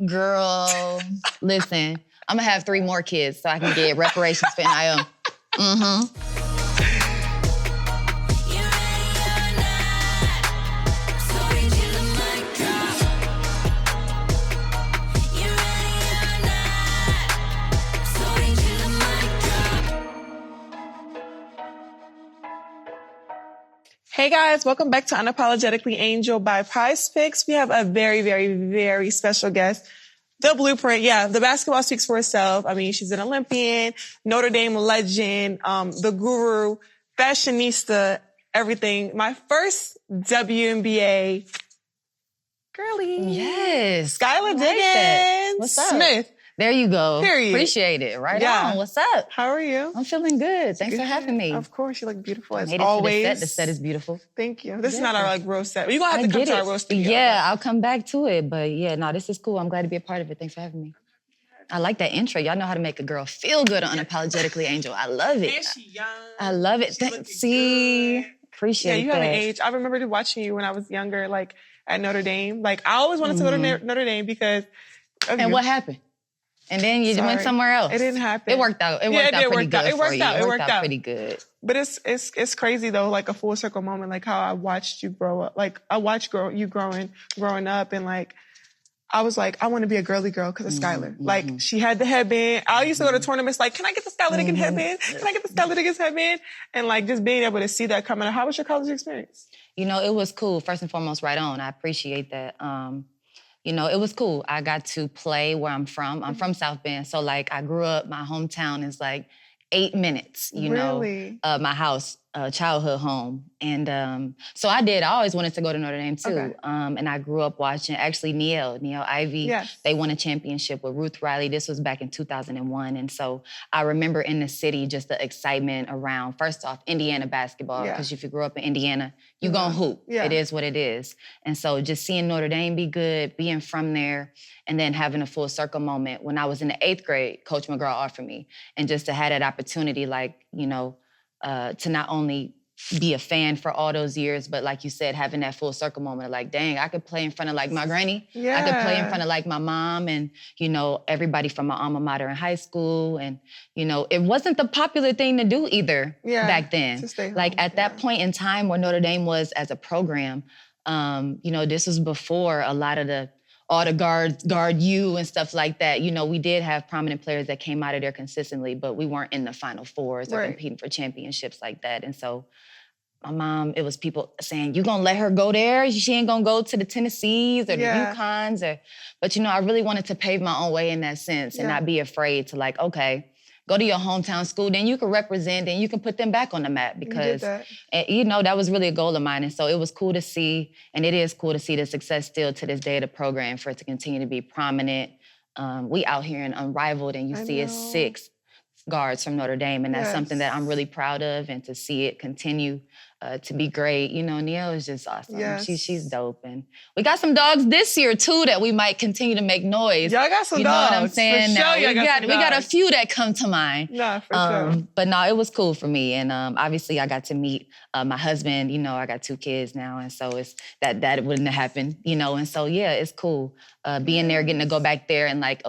Girl, listen, I'm gonna have 3 more kids so I can get reparations for NIL. Mm-hmm. Hey guys, welcome back to Unapologetically Angel by Prizepicks. We have a very, very, very special guest. The blueprint, the basketball speaks for itself. I mean, she's an Olympian, Notre Dame legend, the guru, fashionista, everything. My first WNBA girly. Yes. Skylar Diggins. What's up? Smith. There you go. Period. Appreciate it. Right on. What's up? How are you? I'm feeling good. Thanks for having me. Of course, you look beautiful as Made it always. To the set. The set is beautiful. Thank you. This is not our roast set. You're going to have to come to our roast studio. Yeah, I'll come back to it. But no, this is cool. I'm glad to be a part of it. Thanks for having me. I like that intro. Y'all know how to make a girl feel good on Unapologetically Angel. I love it. And she young. I love it. See? Appreciate that. Yeah, you haven't aged. I remember watching you when I was younger, like at Notre Dame. Like I always wanted to go to Notre Dame because of And you. what happened? And then you went somewhere else. It didn't happen. It worked out. It worked out pretty good. It worked out. It worked out pretty good. But it's crazy though, like a full circle moment, like how I watched you grow up. Like I watched you growing up, and like I was like, I want to be a girly girl because of Skylar. Like she had the headband. I used to go to tournaments like, can I get the Skylar Diggins headband? Can I get the Skylar Diggins headband? And like just being able to see that coming out. How was your college experience? You know, it was cool. First and foremost, right on. I appreciate that. You know, it was cool. I got to play where I'm from. I'm from South Bend. So, like, I grew up, my hometown is like 8 minutes, you know, my house, childhood home. And so I always wanted to go to Notre Dame too. Okay. And I grew up watching, actually, Neil Ivy. Yes. They won a championship with Ruth Riley. This was back in 2001. And so I remember in the city, just the excitement around, first off, Indiana basketball. Because if you grew up in Indiana, you gonna hoop. Yeah. It is what it is. And so just seeing Notre Dame be good, being from there, and then having a full circle moment. When I was in the 8th grade, Coach McGraw offered me. And just to have that opportunity, like, you know, to not only be a fan for all those years, but like you said, having that full circle moment of like, dang, I could play in front of like my granny. Yeah. I could play in front of like my mom and, you know, everybody from my alma mater in high school. And, you know, it wasn't the popular thing to do either back then. To stay home. Like at that point in time where Notre Dame was as a program, you know, this was before a lot of all the guard you and stuff like that. You know, we did have prominent players that came out of there consistently, but we weren't in the Final Fours or competing for championships like that. And so my mom, it was people saying, you gonna let her go there? She ain't gonna go to the Tennessees or the UConns. But you know, I really wanted to pave my own way in that sense and not be afraid to like, okay, go to your hometown school, then you can represent and you can put them back on the map because, you know, that was really a goal of mine. And so it was cool to see, and it is cool to see the success still to this day of the program for it to continue to be prominent. We out here in Unrivaled and you see it's 6 guards from Notre Dame, and that's something that I'm really proud of, and to see it continue to be great. You know, Neil is just awesome. Yes. She's dope. And we got some dogs this year too that we might continue to make noise. Y'all got some dogs. You know what I'm saying? For sure, We got a few that come to mind. No, for sure. But no, it was cool for me. And obviously I got to meet my husband. You know, I got 2 kids now. And so it's that wouldn't have happened, you know. And so, yeah, it's cool being there, getting to go back there and like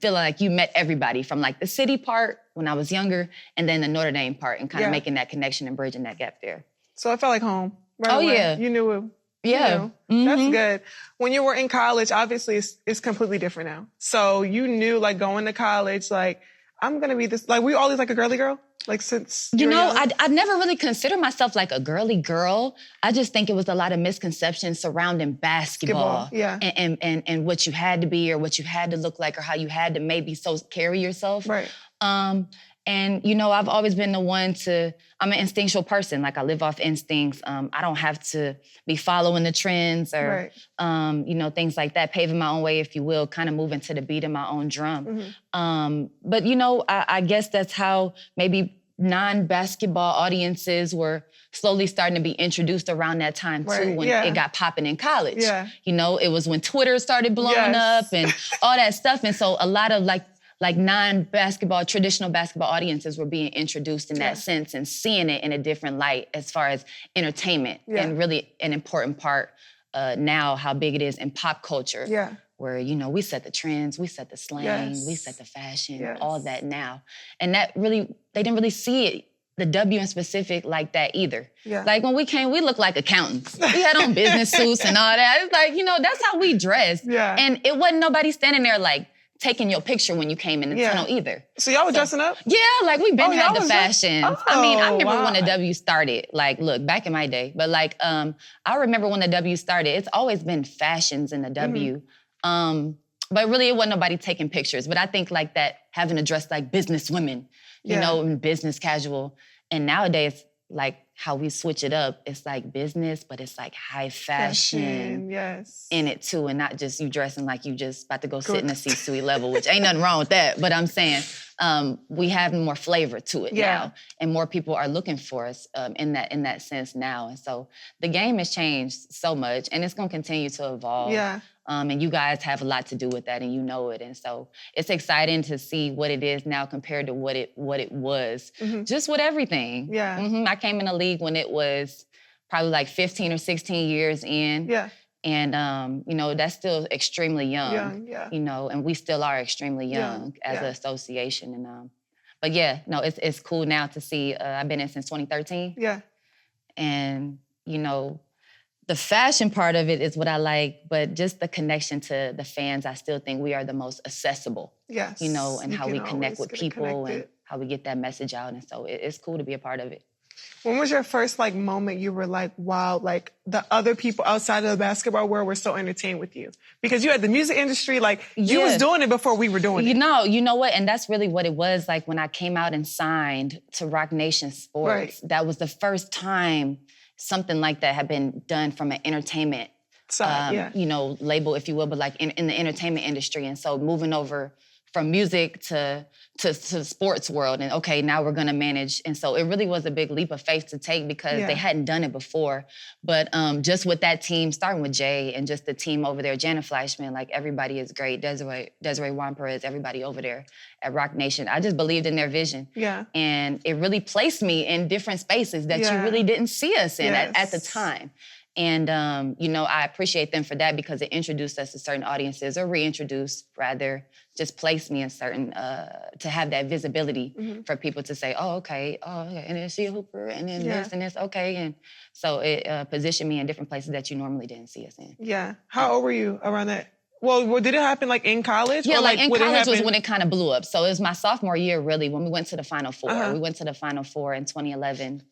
feeling like you met everybody from like the city part when I was younger and then the Notre Dame part and kind of making that connection and bridging that gap there. So it felt like home. Right away. Yeah. You knew it. Yeah. That's good. When you were in college, obviously it's completely different now. So you knew like going to college, like I'm going to be this, like were you always like a girly girl? Like since you know, I never really considered myself like a girly girl. I just think it was a lot of misconceptions surrounding basketball. And what you had to be or what you had to look like or how you had to maybe carry yourself. Right. And, you know, I've always been the one I'm an instinctual person. Like I live off instincts. I don't have to be following the trends or, you know, things like that, paving my own way, if you will, kind of moving to the beat of my own drum. But, you know, I guess that's how maybe non-basketball audiences were slowly starting to be introduced around that time too, when it got popping in college. You know, it was when Twitter started blowing up and all that stuff. And so a lot of like non-basketball, traditional basketball audiences were being introduced in that sense and seeing it in a different light as far as entertainment and really an important part now how big it is in pop culture. where, you know, we set the trends, we set the slang, we set the fashion, all that now. And that really, they didn't really see it, the W in specific, like that either. Like when we came, we looked like accountants. We had on business suits and all that. It's like, you know, that's how we dressed. And it wasn't nobody standing there like taking your picture when you came in the tunnel either. So y'all were dressing up? Yeah, like we been had the fashion. I mean, I remember when the W started. Like, look, back in my day. But like, I remember when the W started. It's always been fashions in the W. But really, it wasn't nobody taking pictures. But I think like that, having to dress like business women, you know, and business casual. And nowadays, like how we switch it up, it's like business, but it's like high fashion in it too. And not just you dressing like you just about to go sit in a C-suite level, which ain't nothing wrong with that. But I'm saying we have more flavor to it now. And more people are looking for us in that sense now. And so the game has changed so much, and it's gonna continue to evolve. And you guys have a lot to do with that, and you know it. And so it's exciting to see what it is now compared to what it was, just with everything. I came in the league when it was probably like 15 or 16 years in. And, you know, that's still extremely young, you know, and we still are extremely young as an association. And, but yeah, no, it's cool now to see, I've been in since 2013. And, you know, the fashion part of it is what I like, but just the connection to the fans, I still think we are the most accessible, you know, and how we connect with people and how we get that message out. And so it's cool to be a part of it. When was your first like moment you were like, wow, like the other people outside of the basketball world were so entertained with you? Because you had the music industry, like you was doing it before we were doing it. You know what? And that's really what it was. Like when I came out and signed to Roc Nation Sports, that was the first time something like that had been done from an entertainment side, you know, label, if you will, but like in the entertainment industry. And so moving over from music to the sports world, and okay, now we're gonna manage. And so it really was a big leap of faith to take because they hadn't done it before. But just with that team, starting with Jay and just the team over there, Janet Fleischman, like everybody is great, Desiree Juan Perez, everybody over there at Roc Nation. I just believed in their vision. And it really placed me in different spaces that you really didn't see us in at the time. And, you know, I appreciate them for that because it introduced us to certain audiences, or reintroduced, rather, just placed me in certain, to have that visibility for people to say, oh, okay, and then she a hooper, and then this and this, okay. And so it positioned me in different places that you normally didn't see us in. How old were you around that? Well, did it happen like in college? Yeah, or like in college was when it kind of blew up. So it was my sophomore year, really, when we went to the Final Four. We went to the Final Four in 2011.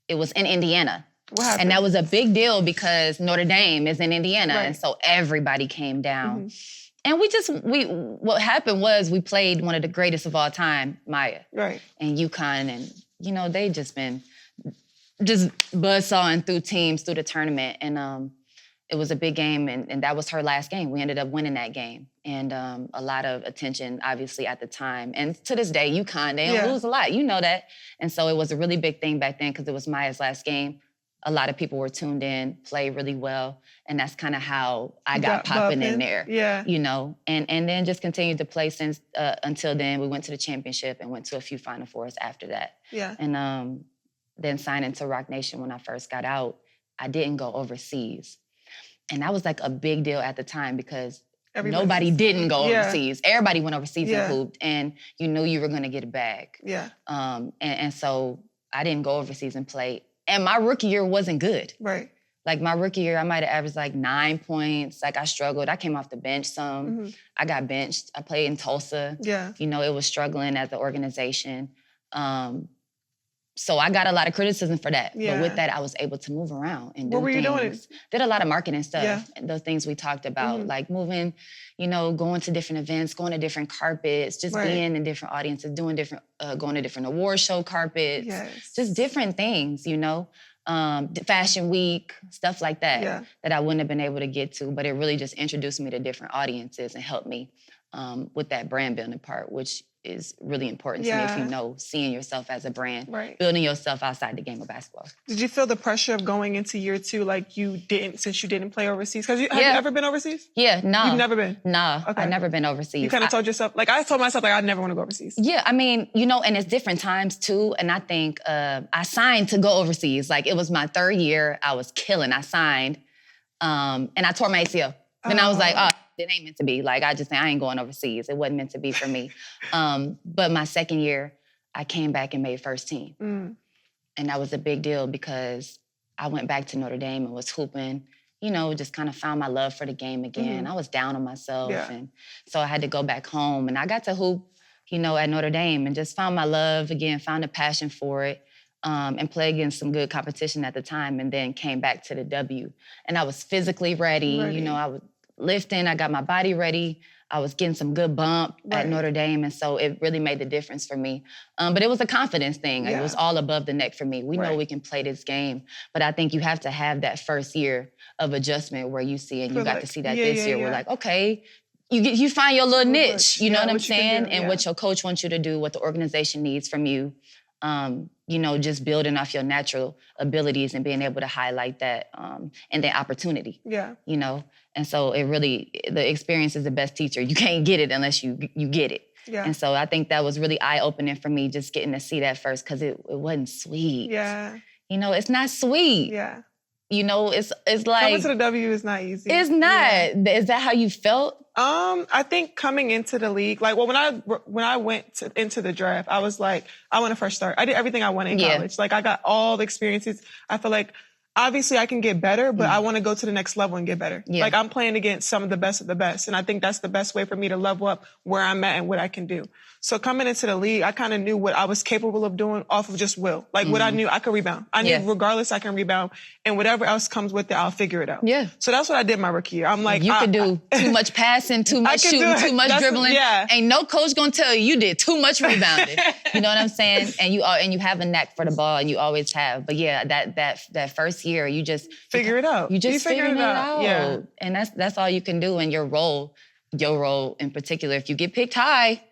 It was in Indiana. What happened? And that was a big deal because Notre Dame is in Indiana. And so everybody came down. And what happened was we played one of the greatest of all time, Maya. And UConn. And, you know, they just been buzzsawing through teams through the tournament. And it was a big game. And that was her last game. We ended up winning that game. And a lot of attention, obviously, at the time. And to this day, UConn, they don't lose a lot. You know that. And so it was a really big thing back then because it was Maya's last game. A lot of people were tuned in, played really well. And that's kind of how I got popping in there, you know? And then just continued to play since until then. We went to the championship and went to a few Final Fours after that. And then signing to Roc Nation when I first got out, I didn't go overseas. And that was like a big deal at the time because nobody didn't go overseas. Everybody went overseas and hooped, and you knew you were gonna get a bag. And so I didn't go overseas and play. And my rookie year wasn't good. Like my rookie year, I might have averaged like 9 points. Like I struggled. I came off the bench some. I got benched. I played in Tulsa. You know, it was struggling as an organization. So I got a lot of criticism for that. But with that, I was able to move around and do What were you doing? Did a lot of marketing stuff. The things we talked about, like moving, you know, going to different events, going to different carpets, just being in different audiences, doing different, going to different award show carpets, just different things, you know. Fashion week, stuff like that, that I wouldn't have been able to get to. But it really just introduced me to different audiences and helped me with that brand building part, which is really important to me if you know, seeing yourself as a brand, building yourself outside the game of basketball. Did you feel the pressure of going into year two like you didn't, since you didn't play overseas? Have you ever been overseas? No. You've never been? No, I've never been overseas. You kind of told yourself, like I told myself, like I'd never want to go overseas. Yeah, I mean, you know, and it's different times too. And I think I signed to go overseas. Like it was my third year, I was killing. I signed and I tore my ACL. Then I was like, it ain't meant to be. Like, I just say, I ain't going overseas. It wasn't meant to be for me. But my second year, I came back and made first team. And that was a big deal because I went back to Notre Dame and was hooping, you know, just kind of found my love for the game again. I was down on myself. And so I had to go back home. And I got to hoop, you know, at Notre Dame and just found my love again, found a passion for it. And played against some good competition at the time, and then came back to the W. And I was physically ready. You know, I was lifting, I got my body ready. I was getting some good bump at Notre Dame, and so it really made the difference for me. But it was a confidence thing. It was all above the neck for me. We know we can play this game, but I think you have to have that first year of adjustment where you see, and you got to see that this year. We're like, okay, you find your little niche, you know what I'm saying? And what your coach wants you to do, what the organization needs from you. You know, just building off your natural abilities and being able to highlight that and the opportunity. You know, and so it really, the experience is the best teacher. You can't get it unless you get it. And so I think that was really eye-opening for me, just getting to see that first, because it wasn't sweet. You know, it's not sweet. You know, it's like coming to the W is not easy. It's not. Is that how you felt? I think coming into the league, like, well, when I went into the draft, I was like, I want a fresh start. I did everything I wanted in college. Like, I got all the experiences. I feel like, obviously, I can get better, but I want to go to the next level and get better. Like, I'm playing against some of the best of the best, and I think that's the best way for me to level up where I'm at and what I can do. So coming into the league, I kind of knew what I was capable of doing off of just will. Like, what I knew, I could rebound. I knew regardless, I can rebound. And whatever else comes with it, I'll figure it out. So that's what I did my rookie year. I'm like, you could do too much passing, too much shooting, too much dribbling. Ain't no coach gonna tell you did too much rebounding. You know what I'm saying? And you have a knack for the ball, and you always have. But yeah, that first year, you just figure it out. You just figuring it out. And that's all you can do. And your role in particular, if you get picked high,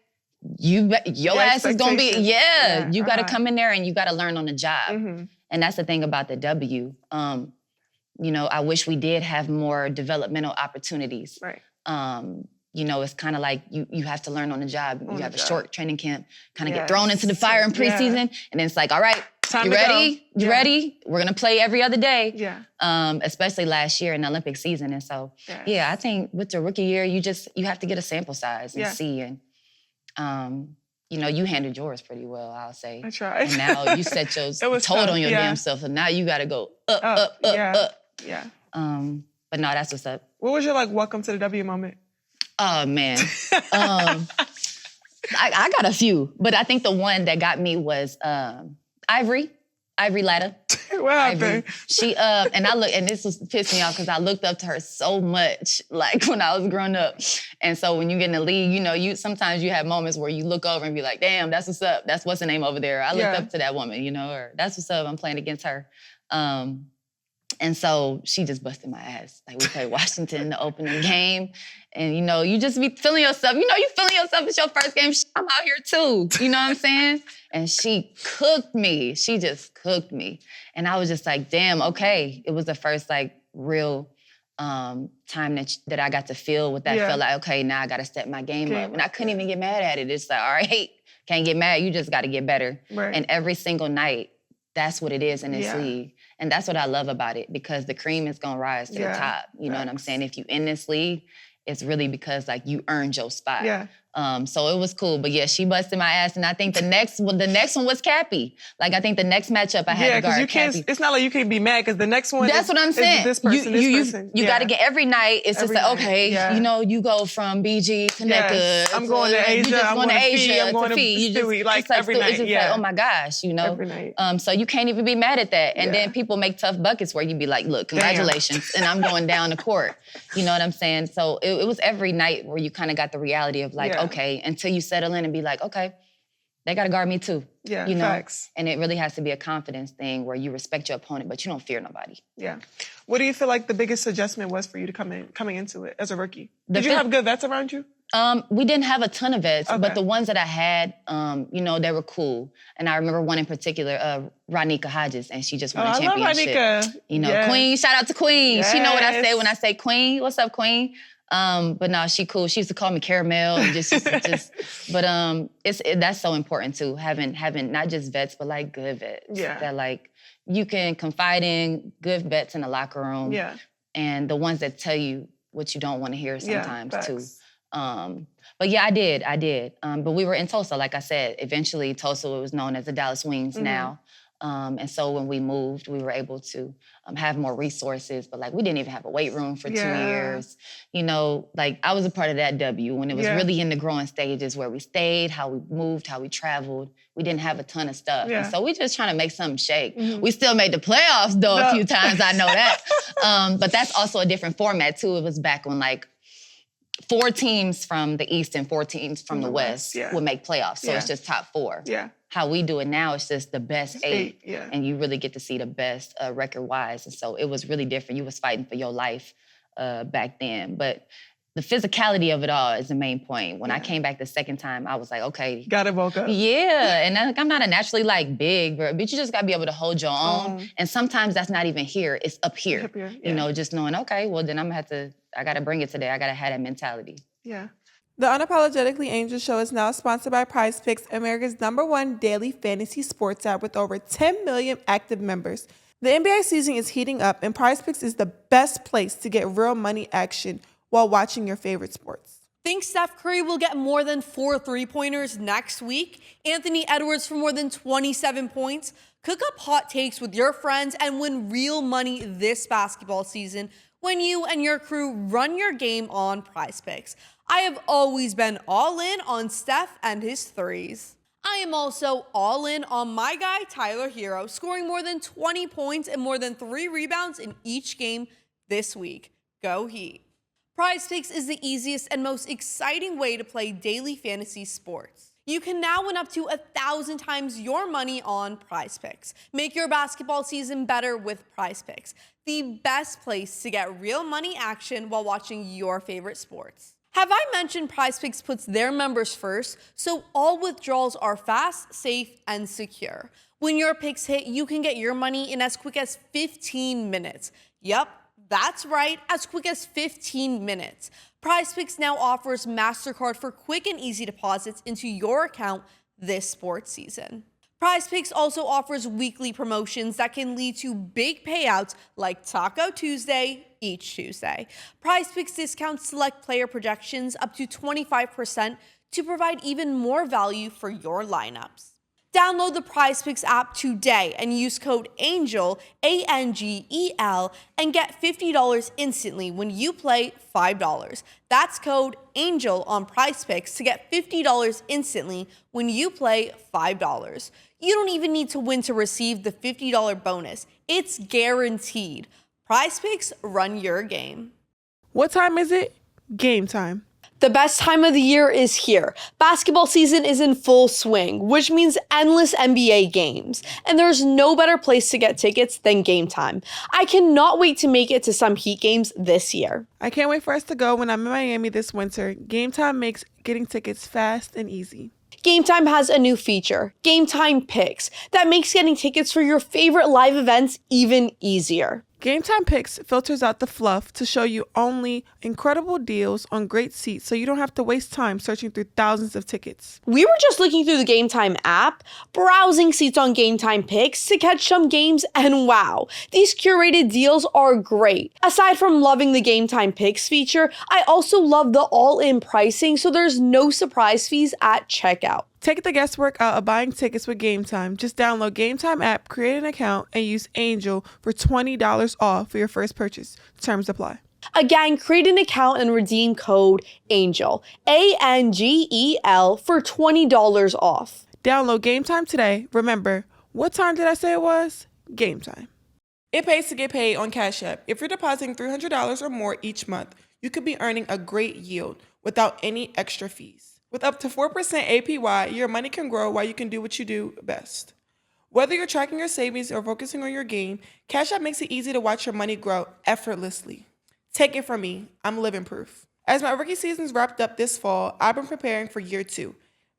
your ass is gonna be you got to come in there and you got to learn on the job. And that's the thing about the W. You know, I wish we did have more developmental opportunities. You know, it's kind of like you have to learn on the job. You have a short training camp, kind of get thrown into the fire in preseason, and then it's like, all right, you ready? You ready? We're gonna play every other day. Especially last year in the Olympic season. And so, I think with the rookie year, you have to get a sample size and see. And you know, you handled yours pretty well, I'll say. I tried. And now you set your total on your damn self, so now you got to go up. But no, that's what's up. What was your welcome to the W moment? Oh man, I got a few, but I think the one that got me was Ivory Latta. What happened? She and I look, and this was pissed me off because I looked up to her so much, like when I was growing up. And so when you get in the league, you know, sometimes you have moments where you look over and be like, damn, that's what's up. That's what's the name over there. I looked up to that woman, you know, or that's what's up. I'm playing against her. And so she just busted my ass. Like, we played Washington in the opening game. And, you know, you just be feeling yourself. You know, you feeling yourself. It's your first game. I'm out here too. You know what I'm saying? And she cooked me. She just cooked me. And I was just like, damn, okay. It was the first, real time that I got to feel what that felt like. Okay, now I got to step my game up. And I couldn't even get mad at it. It's like, all right, can't get mad. You just got to get better. And every single night, that's what it is in this league. And that's what I love about it, because the cream is going to rise to the top. You know what I'm saying? If you in this league, it's really because you earned your spot. So it was cool. But yeah, she busted my ass. And I think the next one was Cappy. I think the next matchup I had to guard Cappy. It's not like you can't be mad because the next one That's what I'm saying. This person, You got to get every night. It's every just like, okay, you know, you go from BG to NECA. I'm going to Asia. I'm going to Asia. I'm going to Stewie. Every night. It's just like, oh my gosh, you know. Every night. So you can't even be mad at that. And then people make tough buckets where you be like, look, congratulations. And I'm going down the court. You know what I'm saying? So it was every night where you kind of got the reality of okay, until you settle in and be like, okay, they got to guard me too. You know? Facts. And it really has to be a confidence thing where you respect your opponent, but you don't fear nobody. What do you feel like the biggest adjustment was for you to coming into it as a rookie? Did you have good vets around you? We didn't have a ton of vets, but the ones that I had, you know, they were cool. And I remember one in particular, Ronika Hodges, and she just won a championship. I love Ronika. You know, Queen, shout out to Queen. She know what I say when I say Queen. What's up, Queen? But no, she cool. She used to call me Caramel and but that's so important too, having not just vets, but good vets. That you can confide in, good vets in the locker room. And the ones that tell you what you don't want to hear sometimes too. Facts. But yeah, I did. But we were in Tulsa, like I said. Eventually, Tulsa was known as the Dallas Wings now. And so when we moved, we were able to have more resources. But like, we didn't even have a weight room for 2 years. You know, like I was a part of that W when it was really in the growing stages where we stayed, how we moved, how we traveled. We didn't have a ton of stuff. And so we just trying to make something shake. We still made the playoffs though a few times, I know that. But that's also a different format too. It was back when like 4 teams from the East and 4 teams from the West would make playoffs. So it's just top 4. How we do it now is just the best 8. And you really get to see the best record-wise. And so it was really different. You was fighting for your life back then. But the physicality of it all is the main point. When I came back the second time, I was like, okay. Gotta bulk up. Yeah, and I'm not a naturally like big, but you just gotta be able to hold your own. And sometimes that's not even here, it's up here. You know, just knowing, okay, well then I gotta bring it today. I gotta have that mentality. Yeah. The Unapologetically Angel Show is now sponsored by Prizepicks, America's #1 daily fantasy sports app with over 10 million active members. The NBA season is heating up, and Prizepicks is the best place to get real money action while watching your favorite sports. Think Steph Curry will get more than 4 3-pointers next week? Anthony Edwards for more than 27 points? Cook up hot takes with your friends and win real money this basketball season when you and your crew run your game on Prizepicks. I have always been all in on Steph and his threes. I am also all in on my guy Tyler Hero, scoring more than 20 points and more than 3 rebounds in each game this week. Go Heat. Prizepicks is the easiest and most exciting way to play daily fantasy sports. You can now win up to 1,000 times your money on Prizepicks. Make your basketball season better with Prizepicks, the best place to get real money action while watching your favorite sports. Have I mentioned Prizepicks puts their members first, so all withdrawals are fast, safe, and secure. When your picks hit, you can get your money in as quick as 15 minutes. Yep, that's right, as quick as 15 minutes. Prizepicks now offers MasterCard for quick and easy deposits into your account this sports season. Prizepicks also offers weekly promotions that can lead to big payouts like Taco Tuesday each Tuesday. Prizepicks discounts select player projections up to 25% to provide even more value for your lineups. Download the Prizepicks app today and use code ANGEL, ANGEL, and get $50 instantly when you play $5. That's code ANGEL on Prizepicks to get $50 instantly when you play $5. You don't even need to win to receive the $50 bonus. It's guaranteed. Prizepicks, run your game. What time is it? Game time. The best time of the year is here. Basketball season is in full swing, which means endless NBA games. And there's no better place to get tickets than Gametime. I cannot wait to make it to some Heat games this year. I can't wait for us to go when I'm in Miami this winter. Gametime makes getting tickets fast and easy. Gametime has a new feature, Gametime Picks, that makes getting tickets for your favorite live events even easier. Gametime Picks filters out the fluff to show you only incredible deals on great seats so you don't have to waste time searching through thousands of tickets. We were just looking through the Gametime app, browsing seats on Gametime Picks to catch some games, and wow, these curated deals are great. Aside from loving the Gametime Picks feature, I also love the all-in pricing so there's no surprise fees at checkout. Take the guesswork out of buying tickets with Gametime. Just download Gametime app, create an account, and use Angel for $20 off for your first purchase. Terms apply. Again, create an account and redeem code ANGEL, ANGEL, for $20 off. Download Gametime today. Remember, what time did I say it was? Gametime. It pays to get paid on Cash App. If you're depositing $300 or more each month, you could be earning a great yield without any extra fees. With up to 4% APY, your money can grow while you can do what you do best. Whether you're tracking your savings or focusing on your game, Cash App makes it easy to watch your money grow effortlessly. Take it from me, I'm living proof. As my rookie season's wrapped up this fall, I've been preparing for year 2,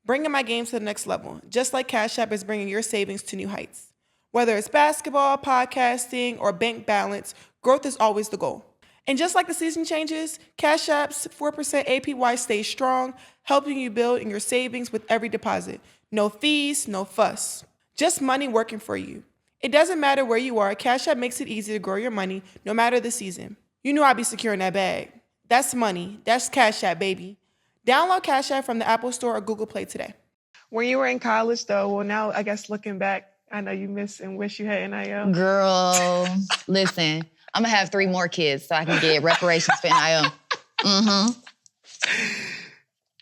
bringing my game to the next level, just like Cash App is bringing your savings to new heights. Whether it's basketball, podcasting, or bank balance, growth is always the goal. And just like the season changes, Cash App's 4% APY stays strong, helping you build in your savings with every deposit. No fees, no fuss. Just money working for you. It doesn't matter where you are, Cash App makes it easy to grow your money no matter the season. You know I'll be securing that bag. That's money. That's Cash App, baby. Download Cash App from the Apple Store or Google Play today. When you were in college, though, well, now I guess looking back, I know you miss and wish you had NIL. Girl, listen, I'm gonna have 3 more kids so I can get reparations for NIL.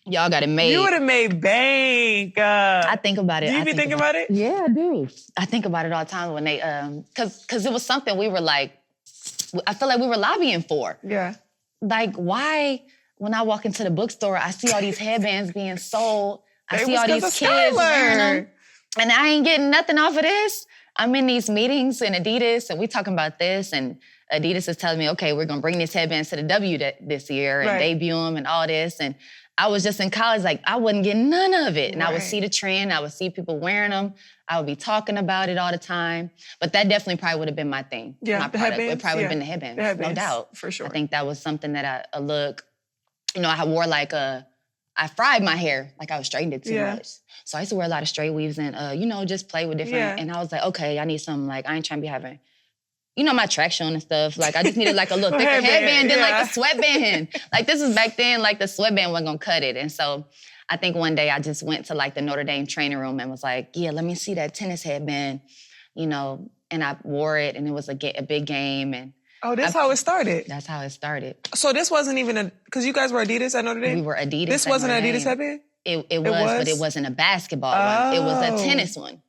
Y'all got it made. You would have made bank. I think about it. Do you be thinking about it? Yeah, I do. I think about it all the time when they, cause it was something we were like, I feel like we were lobbying for. Yeah. Like, why, when I walk into the bookstore, I see all these headbands being sold. I see all these kids wearing them. And I ain't getting nothing off of this. I'm in these meetings in Adidas and we talking about this and Adidas is telling me, okay, we're gonna bring these headbands to the W this year and debut them and all this. And I was just in college, like I wasn't getting none of it. And I would see the trend, I would see people wearing them. I would be talking about it all the time. But that definitely probably would have been my thing. Yeah, my the product. headbands? It probably would have been the headbands, no doubt. For sure. I think that was something that I look, you know, I wore like I fried my hair, like I was straightened it too much. So I used to wear a lot of straight weaves and, you know, just play with different, and I was like, okay, I need something like, I ain't trying to be having, you know, my traction and stuff. Like I just needed like a little thicker headband than like a sweatband. Like this is back then, like the sweatband wasn't gonna cut it. And so I think one day I just went to like the Notre Dame training room and was like, yeah, let me see that tennis headband, you know, and I wore it and it was a big game. And oh, that's how it started. That's how it started. So this wasn't even because you guys were Adidas at Notre Dame? We were Adidas. This wasn't an Adidas headband? It was, but it wasn't a basketball one. It was a tennis one.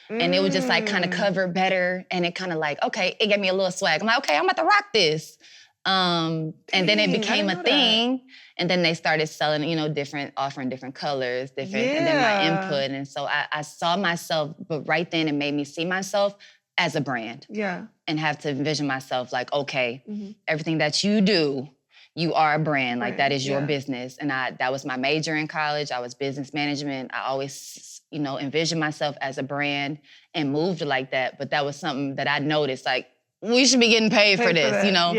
And it was just like kind of covered better. And it kind of like, okay, it gave me a little swag. I'm like, okay, I'm about to rock this. And then it became a thing. And then they started selling, you know, offering different colors, and then my input. And so I saw myself, but right then it made me see myself as a brand. Yeah. And have to envision myself like, okay, everything that you do, you are a brand. Like that is your business. And that was my major in college. I was business management. I always, you know, envisioned myself as a brand and moved like that. But that was something that I noticed, like, we should be getting paid for this, you know,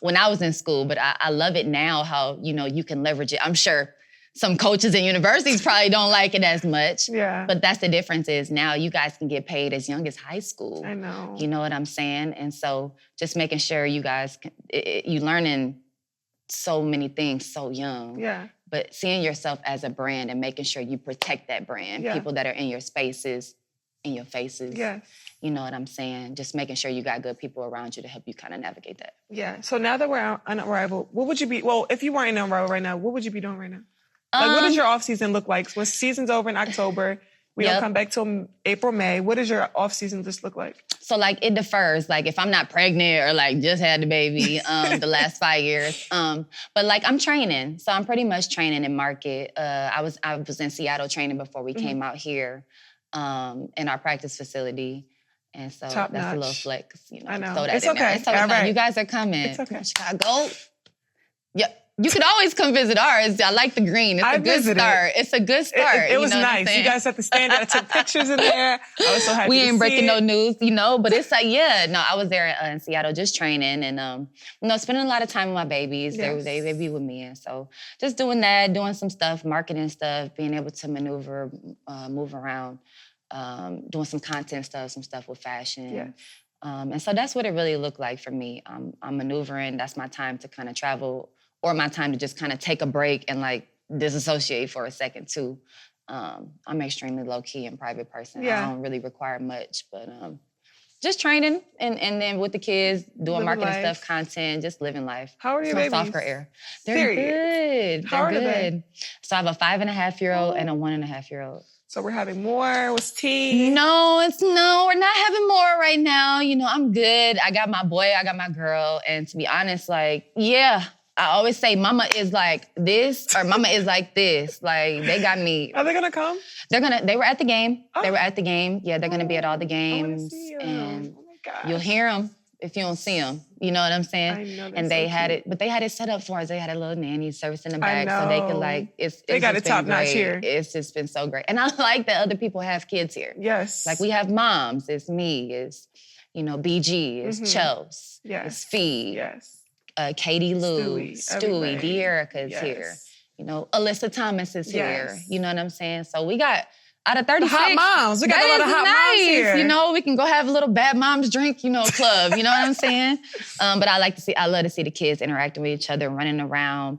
when I was in school. But I love it now how, you know, you can leverage it. I'm sure some coaches in universities probably don't like it as much. Yeah. But that's the difference is now you guys can get paid as young as high school. I know. You know what I'm saying? And so just making sure you guys, you learning so many things so young. Yeah. But seeing yourself as a brand and making sure you protect that brand. Yeah. People that are in your spaces, in your faces. Yeah. You know what I'm saying? Just making sure you got good people around you to help you kind of navigate that. Yeah. So now that we're Unrivaled, what would you be, well, if you weren't in Unrivaled right now, what would you be doing right now? Like, what does your off season look like? When season's over in October, we don't come back till April, May. What does your off season just look like? So like it differs. Like if I'm not pregnant or like just had the baby the last 5 years. But like I'm training. So I'm pretty much training in market. I was in Seattle training before we came out here in our practice facility. And so that's a little flex, you know. I know. So It's okay. It's okay. Right. You guys are coming. It's okay. Chicago. Yep. You could always come visit ours. I like the green. It's a good start. It's a good start. It was nice. You guys had to stand there. I took pictures in there. I was so happy. We ain't breaking no news, you know, but it's like, no, I was there in Seattle just training and, you know, spending a lot of time with my babies. Yes. They be with me. And so just doing that, doing some stuff, marketing stuff, being able to maneuver, move around, doing some content stuff, some stuff with fashion. Yes. And so that's what it really looked like for me. I'm maneuvering. That's my time to kind of travel or my time to just kind of take a break and like disassociate for a second too. I'm extremely low key and private person. I don't really require much, but just training and then with the kids, doing marketing stuff, content, just living life. How are your babies? Software air. They're good. How are they? So I have a 5.5-year-old and a 1.5-year-old. So we're having more. What's tea? No, we're not having more right now. You know, I'm good. I got my boy, I got my girl. And to be honest, like, I always say mama is like this or mama is like this. Like, they got me. Are they going to come? They were at the game. Oh. They were at the game. Yeah, they're going to be at all the games. And oh my God. You'll hear them if you don't see them. You know what I'm saying? I know. And they had it, but they had it set up for us. They had a little nanny service in the back so they could like, they got it top notch here. It's just been so great. And I like that other people have kids here. Yes. Like we have moms. It's me. It's, you know, BG. It's Chels. Yes. It's Fee. Yes. Katie Lou, Stewie, De'Erica's here. You know, Alyssa Thomas is here. You know what I'm saying? So we got out of 36. Hot moms. We got a lot of hot moms here. You know, we can go have a little bad moms drink, you know, club. You know what I'm saying? But I love to see the kids interacting with each other, running around,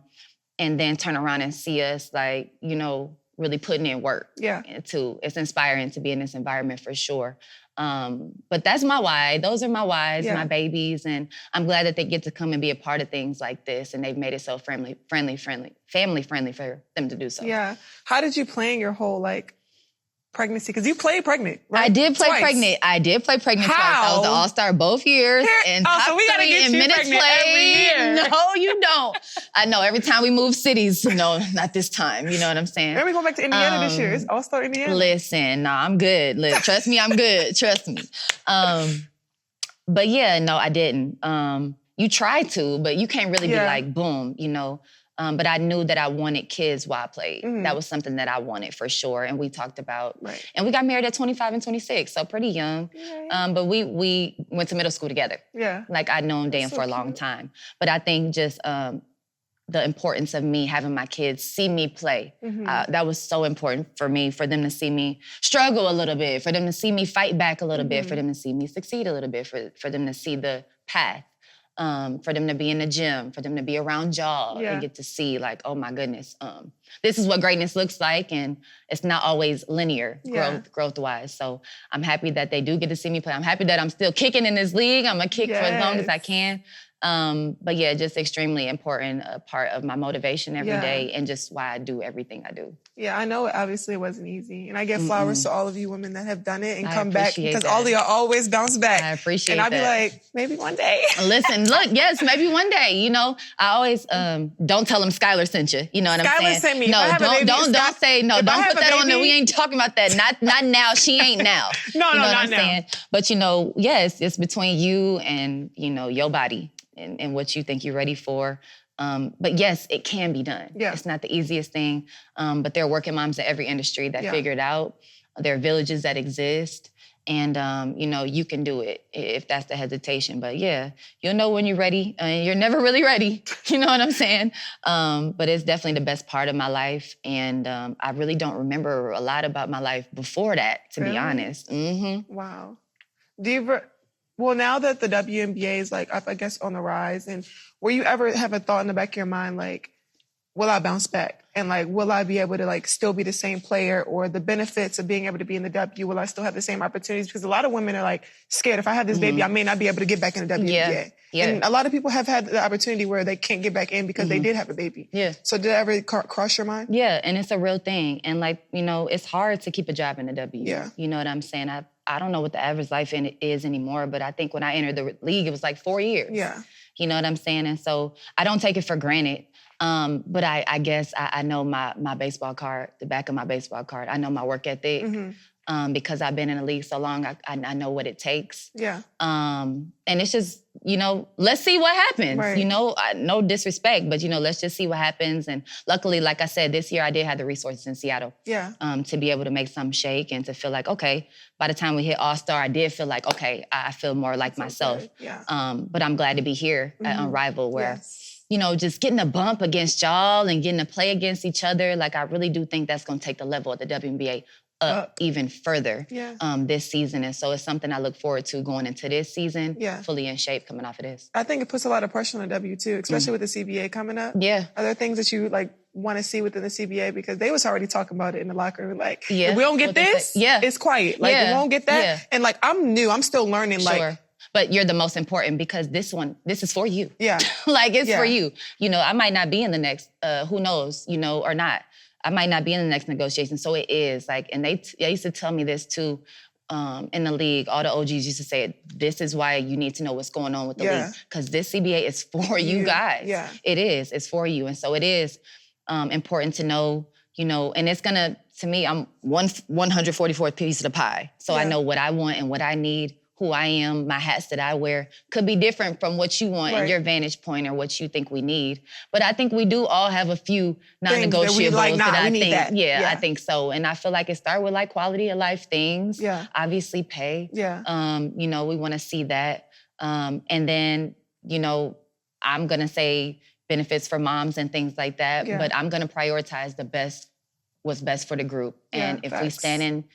and then turn around and see us like, you know, really putting in work. Yeah. It's inspiring to be in this environment for sure. But that's my why. Those are my whys, my babies. And I'm glad that they get to come and be a part of things like this. And they've made it so family friendly for them to do so. Yeah. How did you plan your whole like pregnancy? Because you played pregnant, right? I did play twice. pregnant. I did play pregnant twice. I was the all-star both years. And top so we gotta 3 get in you minutes pregnant played. every year. No, you don't. I know. Every time we move cities, no, not this time. You know what I'm saying? Then we go back to Indiana this year. It's all-star Indiana. Listen, no, I'm good. Trust me, I'm good. Trust me. But yeah, no, I didn't. You try to, but you can't really be like, boom, you know. But I knew that I wanted kids while I played. That was something that I wanted for sure. And we talked about, and we got married at 25 and 26, so pretty young. But we went to middle school together. Yeah. Like I'd known Dan for a long time. But I think just the importance of me having my kids see me play, that was so important for me, for them to see me struggle a little bit, for them to see me fight back a little bit, for them to see me succeed a little bit, for them to see the path. For them to be in the gym, for them to be around y'all and get to see like, oh my goodness, this is what greatness looks like, and it's not always linear growth-wise. So I'm happy that they do get to see me play. I'm happy that I'm still kicking in this league. I'm gonna kick for as long as I can. But yeah, just extremely important part of my motivation every day and just why I do everything I do. Yeah, I know obviously it wasn't easy. And I give flowers to all of you women that have done it and come back because all of y'all always bounce back. I appreciate that. And I'll be like, maybe one day. Listen, look, yes, maybe one day. You know, I always don't tell them Skylar sent you. You know what I'm saying? Skylar sent me. No, don't say no. Don't put that on there. We ain't talking about that. Not now. She ain't now. No, you know not what I'm now. saying? But you know, yes, it's between you and you know your body and what you think you're ready for. But yes, it can be done. Yeah. It's not the easiest thing, but there are working moms in every industry that figure it out. There are villages that exist, and you know, you can do it if that's the hesitation. But yeah, you'll know when you're ready. You're never really ready, you know what I'm saying? But it's definitely the best part of my life, and I really don't remember a lot about my life before that, to be honest. Wow. Do you ever... Well, now that the WNBA is like up, I guess, on the rise, and will you ever have a thought in the back of your mind, like, will I bounce back? And like, will I be able to like still be the same player, or the benefits of being able to be in the W, will I still have the same opportunities? Because a lot of women are like scared, if I have this baby, I may not be able to get back in the WNBA. Yeah. And a lot of people have had the opportunity where they can't get back in because they did have a baby. Yeah. So did that ever cross your mind? Yeah, and it's a real thing. And like, you know, it's hard to keep a job in the W. Yeah. You know what I'm saying? I don't know what the average life in it is anymore, but I think when I entered the league, it was like 4 years. Yeah. You know what I'm saying? And so I don't take it for granted. But I guess I know my baseball card, the back of my baseball card. I know my work ethic. Because I've been in the league so long, I know what it takes. Yeah. And it's just, you know, let's see what happens. Right. You know, no disrespect, but, you know, let's just see what happens. And luckily, like I said, this year I did have the resources in Seattle. Yeah. To be able to make some shake and to feel like, okay, by the time we hit All-Star, I did feel like, okay, I feel more like myself. Yeah. But I'm glad to be here at Unrivaled, where, you know, just getting a bump against y'all and getting to play against each other. Like, I really do think that's going to take the level of the WNBA up even further this season. And so it's something I look forward to going into this season, fully in shape coming off of this. I think it puts a lot of pressure on the W too, especially with the CBA coming up. Yeah. Are there things that you like want to see within the CBA? Because they was already talking about it in the locker room. Like, if we don't get this, it's quiet. Like, we won't get that. And like, I'm new. I'm still learning. Like, but you're the most important because this is for you. Yeah. Like, it's for you. You know, I might not be in the next, who knows, you know, or not. I might not be in the next negotiation. So it is like, and they used to tell me this too, in the league. All the OGs used to say, this is why you need to know what's going on with the league. Because this CBA is for you guys. Yeah. It is. It's for you. And so it is important to know, you know, and it's gonna, to me, I'm 144th piece of the pie. So I know what I want and what I need. Who I am, my hats that I wear could be different from what you want and your vantage point or what you think we need. But I think we do all have a few non-negotiables that I think, I think so. And I feel like it starts with like quality of life things. Yeah. Obviously pay. Yeah. You know, we want to see that. And then, you know, I'm going to say benefits for moms and things like that, but I'm going to prioritize the best what's best for the group. And if we facts. standing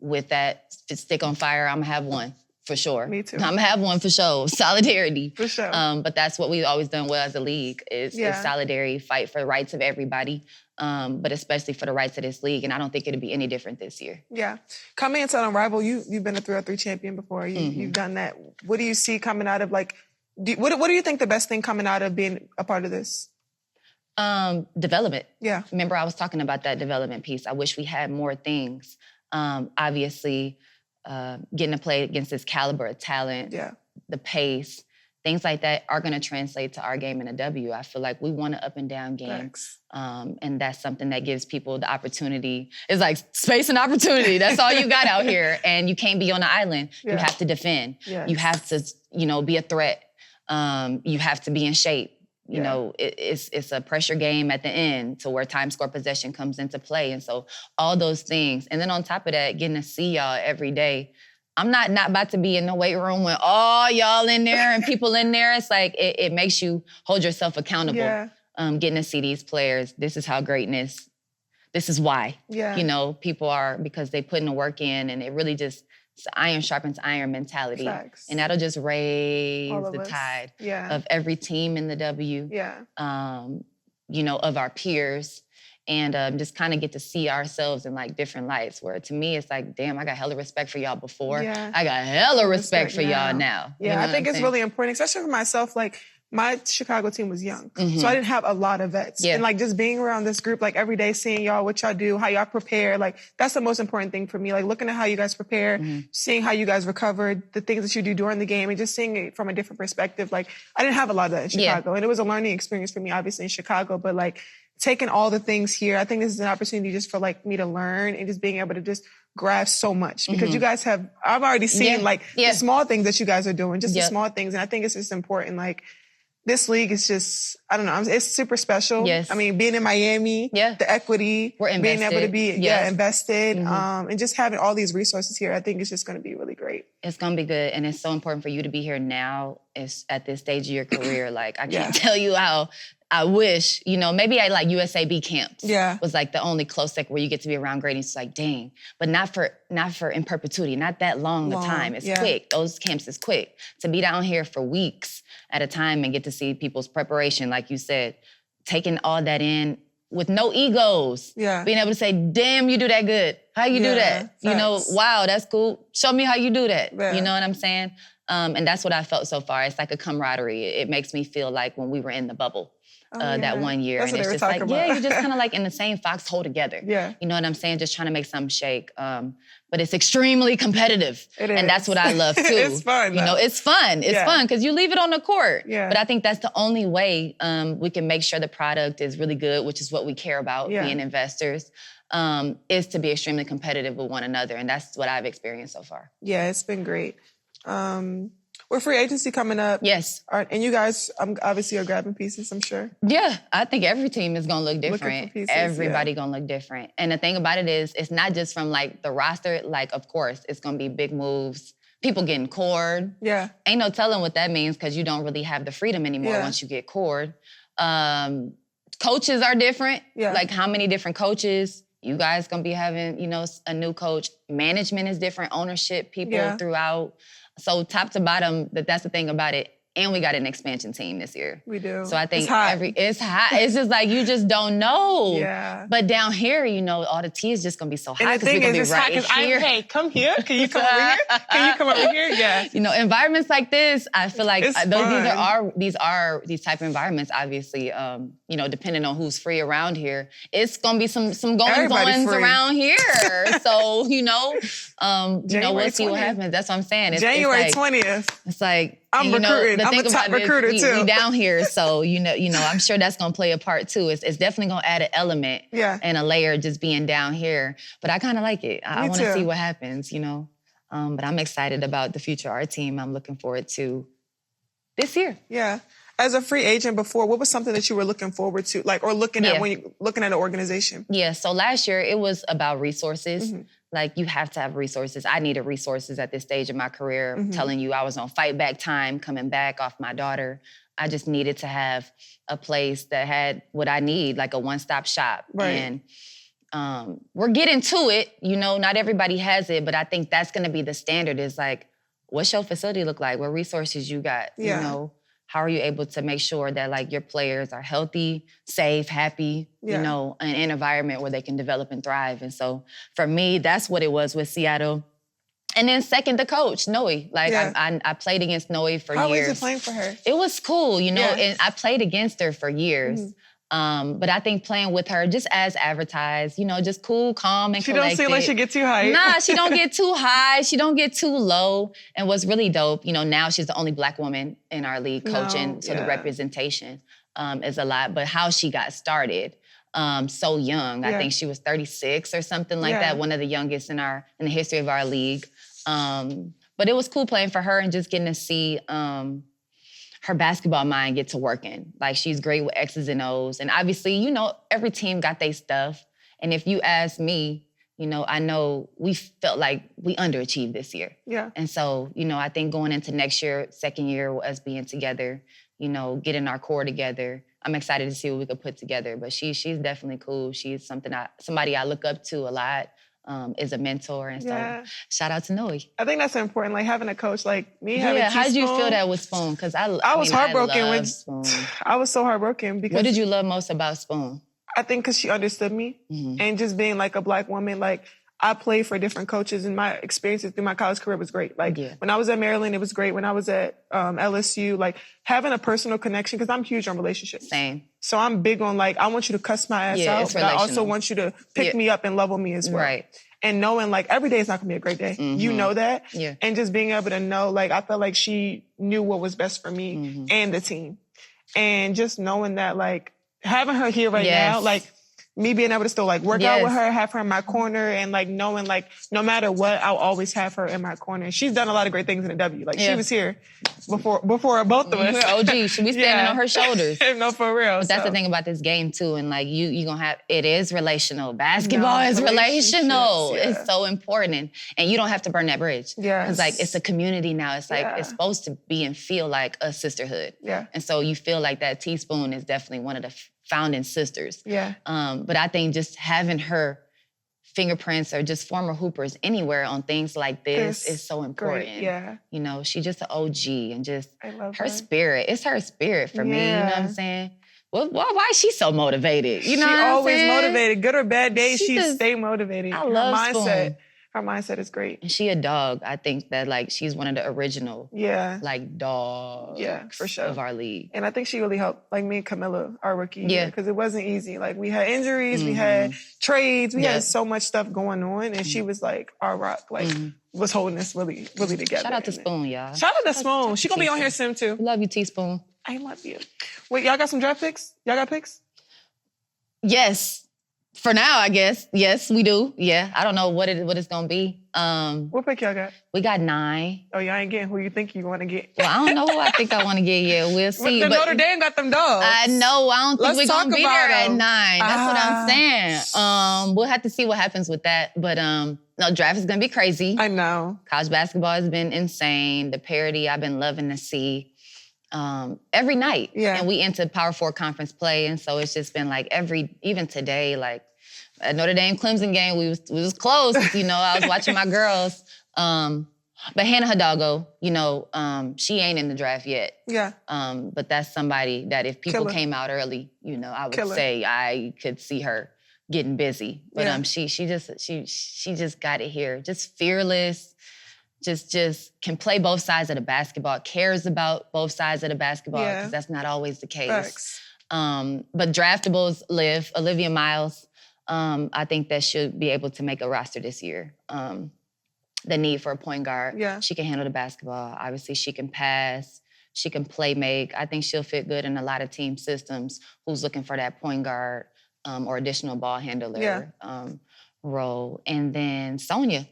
with that stick on fire, I'm gonna have one for sure. Me too. I'm gonna have one for sure. Solidarity. For sure. But that's what we've always done well as a league is solidarity, fight for the rights of everybody, but especially for the rights of this league. And I don't think it'll be any different this year. Yeah. Coming into Unrivaled, you've been a 3-on-3 champion before. You've done that. What do you see coming out of what do you think the best thing coming out of being a part of this? Development. Yeah. Remember, I was talking about that development piece. I wish we had more things. Obviously, getting to play against this caliber of talent, the pace, things like that are going to translate to our game in a W. I feel like we want an up and down game. And that's something that gives people the opportunity. It's like space and opportunity. That's all you got out here. And you can't be on the island. You have to defend. You have to, be a threat. You have to be in shape. You know, it's a pressure game at the end to where time score possession comes into play. And so all those things. And then on top of that, getting to see y'all every day. I'm not about to be in the weight room with all y'all in there and people in there. It's like, it makes you hold yourself accountable. Getting to see these players. This is how greatness, this is why. People are, because they put in the work in, and it really just, it's iron sharpens iron mentality. Facts. And that'll just raise the us. tide of every team in the W, of our peers, and just kind of get to see ourselves in like different lights, where to me, it's like, damn, I got hella respect for y'all before. I got hella respect for y'all now. Yeah, I think it's really important, especially for myself, like, my Chicago team was young, so I didn't have a lot of vets. And like just being around this group, like every day, seeing y'all, what y'all do, how y'all prepare, like that's the most important thing for me. Like looking at how you guys prepare, seeing how you guys recovered, the things that you do during the game, and just seeing it from a different perspective. Like I didn't have a lot of that in Chicago, and it was a learning experience for me, obviously in Chicago. But like taking all the things here, I think this is an opportunity just for like me to learn and just being able to just grasp so much, because you guys have, I've already seen like the small things that you guys are doing, just the small things, and I think it's just important. Like this league is just, I don't know, it's super special. I mean, being in Miami, the equity, being able to be invested, and just having all these resources here, I think it's just going to be really great. It's going to be good. And it's so important for you to be here now, at this stage of your career. Like, I can't tell you how I wish, maybe I like USAB camps was like the only close second where you get to be around great. It's like, dang, but not for in perpetuity, not that long a time. It's quick. Those camps is quick. To be down here for weeks at a time and get to see people's preparation, like you said, taking all that in with no egos. Being able to say, damn, you do that good. How you do that? Wow, that's cool. Show me how you do that. You know what I'm saying? And that's what I felt so far. It's like a camaraderie. It makes me feel like when we were in the bubble. That one year. That's and it's just like, about. you're just kind of like in the same foxhole together. You know what I'm saying? Just trying to make something shake. But it's extremely competitive. And that's what I love too. It's fun. It's fun. It's fun because you leave it on the court. But I think that's the only way we can make sure the product is really good, which is what we care about, being investors, is to be extremely competitive with one another. And that's what I've experienced so far. Yeah, it's been great. We're free agency coming up. Yes. And you guys obviously are grabbing pieces, I'm sure. Yeah, I think every team is going to look different. Everybody going to look different. And the thing about it is, it's not just from like the roster. Like, of course, it's going to be big moves. People getting cored. Ain't no telling what that means because you don't really have the freedom anymore once you get cored. Coaches are different. Like how many different coaches? You guys going to be having, a new coach. Management is different. Ownership, people throughout. So top to bottom, that's the thing about it. And we got an expansion team this year. We do. So I think it's hot. It's just like, you just don't know. But down here, all the tea is just going to be so hot. And the thing is, it's hot because hey, come here. Can you come over here? Can you come over here? Yeah. Environments like this, I feel like these type of environments, obviously, depending on who's free around here, it's going to be some goings-ons around here. So, we'll see what happens. That's what I'm saying. January 20th. It's like, I'm recruiting. I'm a top recruiter too. We down here, so I'm sure that's gonna play a part too. It's definitely gonna add an element and a layer just being down here. But I kind of like it. I want to see what happens, But I'm excited about the future of our team. I'm looking forward to this year. Yeah. As a free agent before, what was something that you were looking forward to, like, or looking at when you're looking at an organization? Yeah. So last year it was about resources. Like, you have to have resources. I needed resources at this stage of my career. I'm telling you, I was on fight back time, coming back off my daughter. I just needed to have a place that had what I need, like a one-stop shop. And we're getting to it. You know, not everybody has it, but I think that's going to be the standard is like, what's your facility look like? What resources you got? Yeah. You know, how are you able to make sure that like your players are healthy, safe, happy, you know, in an environment where they can develop and thrive. And so for me, that's what it was with Seattle. And then second, the coach, Noe. Like I played against Noe for years. How was it playing for her? It was cool, you know, and I played against her for years. But I think playing with her just as advertised, you know, just cool, calm, and collected. She don't seem like she get too high. Nah, she don't get too high. She don't get too low. And what's really dope, you know, now she's the only Black woman in our league coaching, so the representation is a lot. But how she got started so young, I think she was 36 or something like that, one of the youngest in the history of our league. But it was cool playing for her and just getting to see her basketball mind get to working. Like, she's great with X's and O's. And obviously, you know, every team got their stuff. And if you ask me, you know, I know we felt like we underachieved this year. Yeah. And so, you know, I think going into next year, second year, us being together, you know, getting our core together, I'm excited to see what we could put together. But she's definitely cool. She's somebody I look up to a lot. Is a mentor, and so shout out to Noe. I think that's important, like having a coach like me. How did you feel that with Spoon? Because I was heartbroken with Spoon. I was so heartbroken because. What did you love most about Spoon? I think because she understood me, and just being like a Black woman, like I played for different coaches, and my experiences through my college career was great. Like when I was at Maryland, it was great. When I was at LSU, like having a personal connection, because I'm huge on relationships. Same. So I'm big on like, I want you to cuss my ass out, but I also want you to pick me up and level me as well. Right. And knowing like every day is not gonna be a great day. You know that. Yeah. And just being able to know, like, I felt like she knew what was best for me and the team. And just knowing that, like, having her here right now, like, me being able to still like work out with her, have her in my corner, and like knowing like no matter what, I'll always have her in my corner. She's done a lot of great things in the W. Like she was here before both of us. We're OG. She be standing on her shoulders. No, for real. But that's the thing about this game too, and like you gonna have it is relational. Basketball is relational. It's so important, and you don't have to burn that bridge. Yeah, because like it's a community now. It's like it's supposed to be and feel like a sisterhood. Yeah, and so you feel like that teaspoon is definitely one of the founding sisters. Yeah. But I think just having her fingerprints or just former hoopers anywhere on things like this is so important. Great. Yeah. You know, she's just an OG and just her spirit. It's her spirit for me, you know what I'm saying? Well, why is she so motivated? You know, she always motivated. Good or bad days, she stay motivated. I love her mindset. Spoon. Her mindset is great. And she a dog. I think that like she's one of the original like dogs for sure. of our league. And I think she really helped like me and Camilla, our rookie year, because it wasn't easy. Like we had injuries, we had trades, we had so much stuff going on, and she was like our rock, like was holding us really, really together. Shout out to Spoon, y'all. Shout out to Spoon. She gonna be on here soon too. Love you, Teaspoon. I love you. Wait, y'all got some draft picks? Y'all got picks? Yes. For now, I guess. Yes, we do. Yeah. I don't know what it's gonna be. What pick y'all got? We got 9. Oh, y'all ain't getting who you think you want to get. Well, I don't know who I think I want to get yet. We'll see. But Notre Dame got them dogs. I know. I don't think we're gonna be there at 9. That's what I'm saying. We'll have to see what happens with that. But no, draft is gonna be crazy. I know. College basketball has been insane. The parity I've been loving to see. Every night. Yeah. And we into Power 4 conference play. And so it's just been like even today, like at Notre Dame Clemson game, we was close. You know, I was watching my girls. But Hannah Hidalgo, you know, she ain't in the draft yet. Yeah. But that's somebody that if people came out early, you know, I would say I could see her getting busy. But she just got it here. Just fearless. Just can play both sides of the basketball, cares about both sides of the basketball, because that's not always the case. But draftables live. Olivia Miles, I think that should be able to make a roster this year. The need for a point guard. Yeah. She can handle the basketball. Obviously, she can pass. She can play make. I think she'll fit good in a lot of team systems who's looking for that point guard or additional ball handler role. And then Sonia.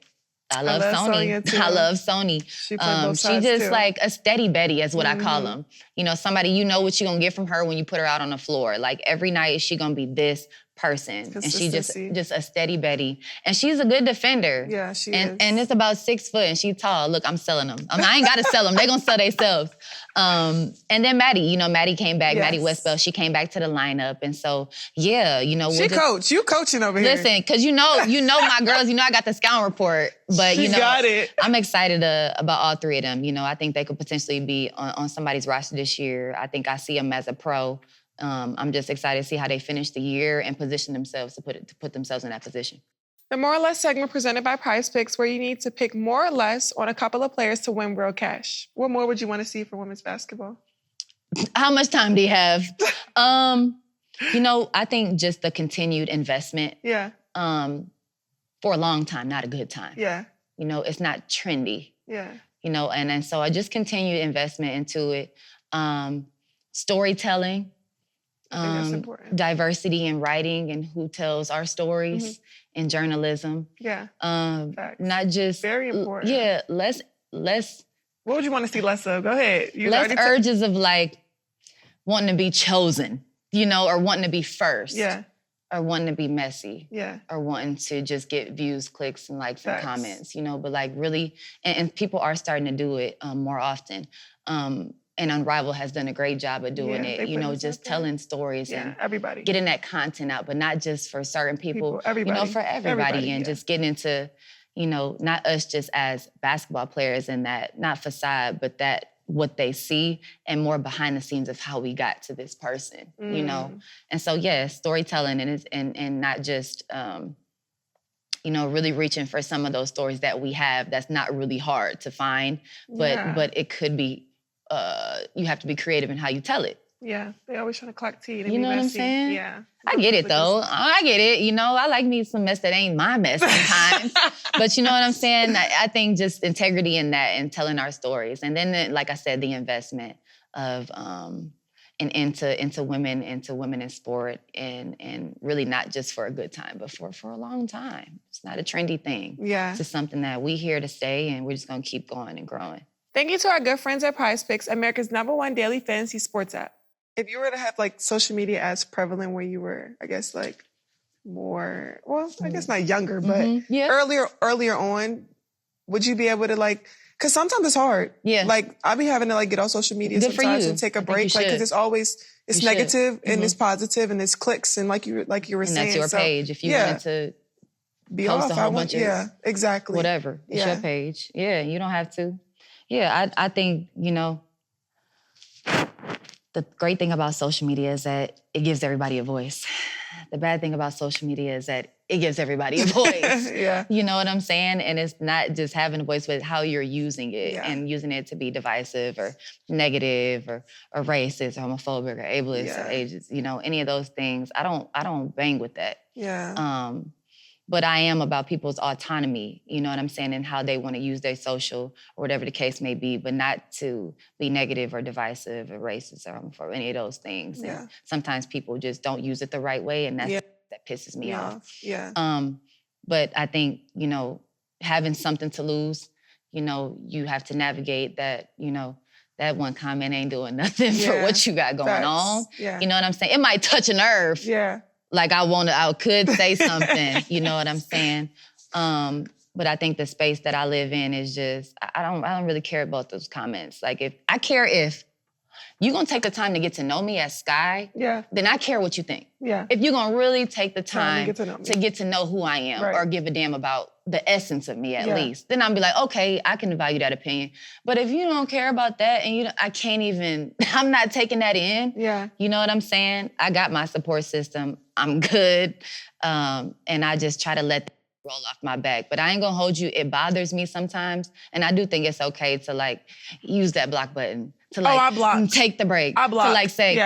I love Sony. I love Sony. She just like a steady Betty is what I call them. You know, somebody, you know what you're going to get from her when you put her out on the floor. Like every night she going to be this person. And she Consistency. just a steady Betty. And she's a good defender. Yeah, she is. is. And it's about 6 foot and she's tall. Look, I'm selling them. I ain't got to sell them. They're going to sell themselves. And then Maddie, Maddie came back. Yes. Maddie Westbell, she came back to the lineup. And so, yeah, She coach. You coaching over here. Listen, because you know my girls, I got the scout report. But, She got it. I'm excited about all 3 of them. I think they could potentially be on somebody's roster this year. I think I see them as a pro. I'm just excited to see how they finish the year and position themselves to put themselves in that position. The More or Less segment presented by Prizepicks, where you need to pick more or less on a couple of players to win real cash. What more would you want to see for women's basketball? How much time do you have? I think just the continued investment. Yeah. For a long time, not a good time. Yeah. It's not trendy. Yeah. And so I just continued investment into it. Storytelling. I think that's important. Diversity in writing and who tells our stories in journalism. Yeah. Not just very important. Yeah, less. What would you want to see less of? Go ahead. Less urges of like wanting to be chosen, or wanting to be first. Yeah. Or wanting to be messy. Yeah. Or wanting to just get views, clicks, and likes and comments. But like really, and people are starting to do it more often. And Unrivaled has done a great job of doing it, just telling stories and everybody getting that content out, but not just for certain people everybody. For everybody and just getting into, not us just as basketball players and that, not facade, but that what they see and more behind the scenes of how we got to this person, And so, storytelling and not just, really reaching for some of those stories that we have that's not really hard to find, but it could be, you have to be creative in how you tell it. Yeah, they always trying to clock T. You know what I'm saying? Yeah. I get it, though. I get it. I like me some mess that ain't my mess sometimes. But you know what I'm saying? I think just integrity in that and telling our stories. And then, like I said, the investment of into women in sport and really not just for a good time, but for a long time. It's not a trendy thing. Yeah. It's just something that we here to stay and we're just going to keep going and growing. Thank you to our good friends at Prizepicks, America's #1 daily fantasy sports app. If you were to have like social media as prevalent where you were, I guess like more, well, I guess not younger, but earlier on, would you be able to like, cause sometimes it's hard. Yeah. Like I'll be having to like get on social media Good sometimes and take a break. Like, cause it's always, it's negative and it's positive and it's clicks. And like you were and saying. That's your page. If you wanted to be post off, a whole bunch of exactly. whatever, it's your page. Yeah. You don't have to. Yeah, I think, the great thing about social media is that it gives everybody a voice. The bad thing about social media is that it gives everybody a voice. Yeah. You know what I'm saying? And it's not just having a voice, but how you're using it and using it to be divisive or negative or racist or homophobic or ableist or ageist, any of those things. I don't bang with that. Yeah. But I am about people's autonomy, you know what I'm saying, and how they want to use their social or whatever the case may be, but not to be negative or divisive or racist or homophobic, any of those things. Yeah. And sometimes people just don't use it the right way, and that pisses me off. Yeah. But I think, having something to lose, you have to navigate that, that one comment ain't doing nothing for what you got going on. Yeah. You know what I'm saying? It might touch a nerve. Yeah. Like I could say something, you know what I'm saying? But I think the space that I live in is just, I don't really care about those comments. Like if you're gonna take the time to get to know me as Sky, then I care what you think. Yeah. If you're gonna really take the time to get to know who I am or give a damn about the essence of me at least, then I'll be like, okay, I can value that opinion. But if you don't care about that and I'm not taking that in, you know what I'm saying? I got my support system, I'm good, and I just try to let that roll off my back. But I ain't gonna hold you, it bothers me sometimes, and I do think it's okay to like use that block button, to like I block. take the break, I block. to like say,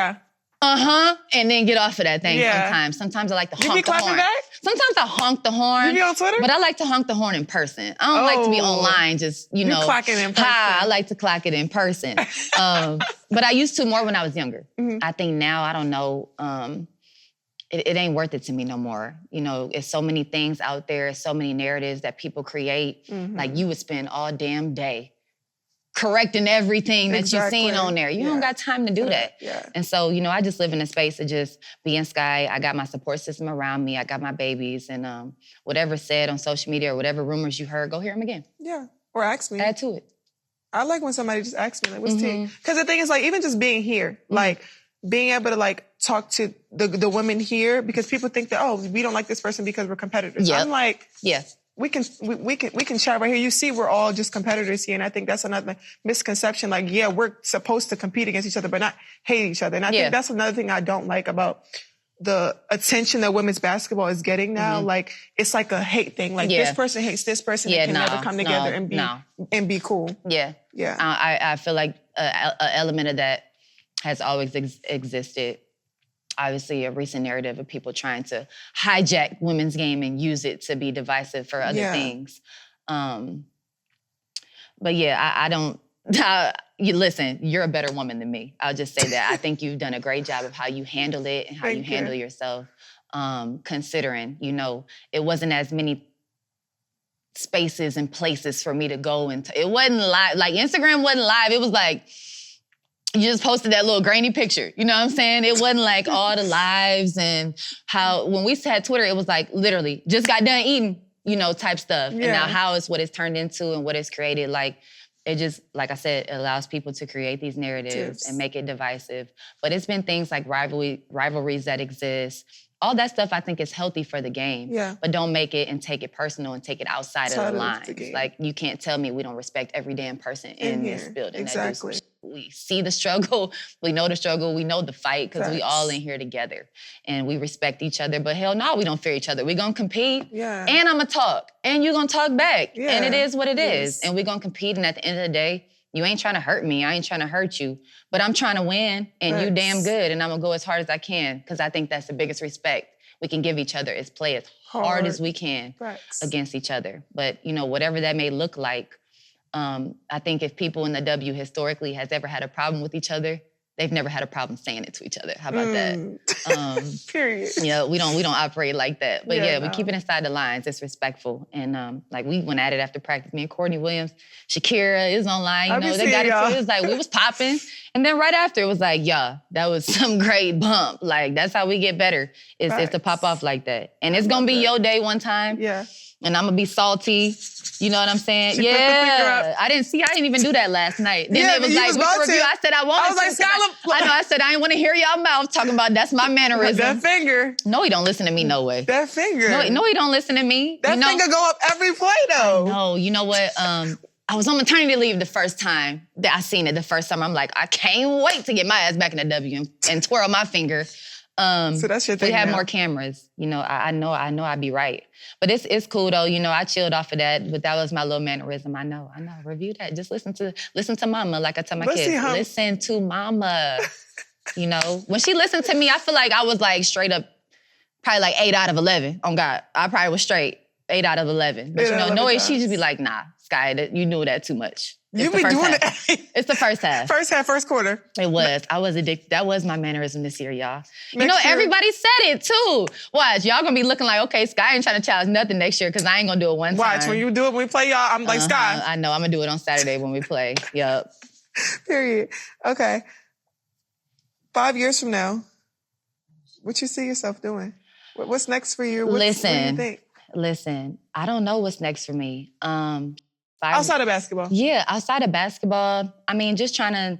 and then get off of that thing sometimes. Sometimes I like to honk the horn. Back? Sometimes I honk the horn. You be on Twitter? But I like to honk the horn in person. I don't like to be online just, you clock it in person. I like to clock it in person. But I used to more when I was younger. Mm-hmm. I think now, I don't know, it ain't worth it to me no more. It's so many things out there, so many narratives that people create. Mm-hmm. Like you would spend all damn day correcting everything that you've Exactly. seen on there. You don't got time to do that. Yeah. And so, you know, I just live in a space of just being Sky. I got my support system around me. I got my babies. And whatever's said on social media or whatever rumors you heard, go hear them again. Yeah. Or ask me. Add to it. I like when somebody just asks me, like, what's tea? Because the thing is, like, even just being here, like, being able to, like, talk to the women here, because people think that, oh, we don't like this person because we're competitors. Yep. I'm like, Yes. we can chat right here. You see, we're all just competitors here, and I think that's another misconception. Like, yeah, we're supposed to compete against each other, but not hate each other. And I think that's another thing I don't like about the attention that women's basketball is getting now. Like, it's like a hate thing. Like, this person hates this person and can never come together and be cool. Yeah. Yeah. I feel like an element of that has always existed. Obviously, a recent narrative of people trying to hijack women's game and use it to be divisive for other things. But yeah, I don't... you listen, you're a better woman than me. I'll just say that. I think you've done a great job of how you handle it and how you handle yourself, considering, you know, it wasn't as many spaces and places for me to go into. It wasn't live. Like, Instagram wasn't live. It was like, you just posted that little grainy picture. You know what I'm saying? It wasn't like all the lives and how, when we had Twitter, it was like literally just got done eating, you know, type stuff. And now how it's what it's turned into and what it's created. Like, it just, like I said, it allows people to create these narratives and make it divisive. But it's been things like rivalries that exist. All that stuff I think is healthy for the game. Yeah. But don't make it and take it personal and take it outside of the lines. Like, you can't tell me we don't respect every damn person in this building. Exactly. We see the struggle, we know the struggle, we know the fight, because we all in here together. And we respect each other, but hell no, we don't fear each other. We're gonna compete, and I'm gonna talk, and you're gonna talk back. And it is what it is. And we're gonna compete, and at the end of the day, you ain't trying to hurt me, I ain't trying to hurt you, but I'm trying to win, and you damn good, and I'm gonna go as hard as I can, because I think that's the biggest respect we can give each other, is play as hard as we can against each other. But, you know, whatever that may look like, I think if people in the W historically has ever had a problem with each other, they've never had a problem saying it to each other. How about that? Period. Yeah, we don't operate like that. But we keep it inside the lines. It's respectful. And like, we went at it after practice. Me and Courtney Williams, Shakira is online. You know, they got it. It was like, we was popping. And then right after, it was like, yeah, that was some great bump. Like, that's how we get better, is to pop off like that. And it's gonna be your day one time. Yeah. And I'm gonna be salty. You know what I'm saying? She put the finger up. I didn't even do that last night. Then it was like, with the review, I said I wanted I was like, I know, I said, I didn't want to hear y'all mouth talking about that's my mannerism. That finger. No, he don't listen to me, no way. That finger. No, he don't listen to me. That finger go up every play, though. No, you know what? I was on maternity leave the first time that I seen it. The first time, I'm like, I can't wait to get my ass back in the W and twirl my finger. So that's your thing. We had more cameras. You know, I know I'd be right. But it's cool though. You know, I chilled off of that, but that was my little mannerism. I know. Review that. Just listen to mama, like I tell my kids. Listen to mama. You know, when she listened to me, I feel like I was like straight up, probably like 8 out of 11. On God, I probably was straight 8 out of 11. But you know, Noe, she just be like, nah, Sky, you knew that too much. You be doing it. It's the first half. First half, first quarter. It was. I was addicted. That was my mannerism this year, y'all. You know, everybody said it too. Watch, y'all gonna be looking like, okay, Sky ain't trying to challenge nothing next year because I ain't gonna do it one time. Watch, when you do it when we play, y'all, I'm like, Sky. I know, I'm gonna do it on Saturday when we play. Yup. Period. Okay. 5 years from now, what you see yourself doing? What's next for you? What do you think? Listen, I don't know what's next for me. Outside of basketball? Yeah, outside of basketball. I mean, just trying to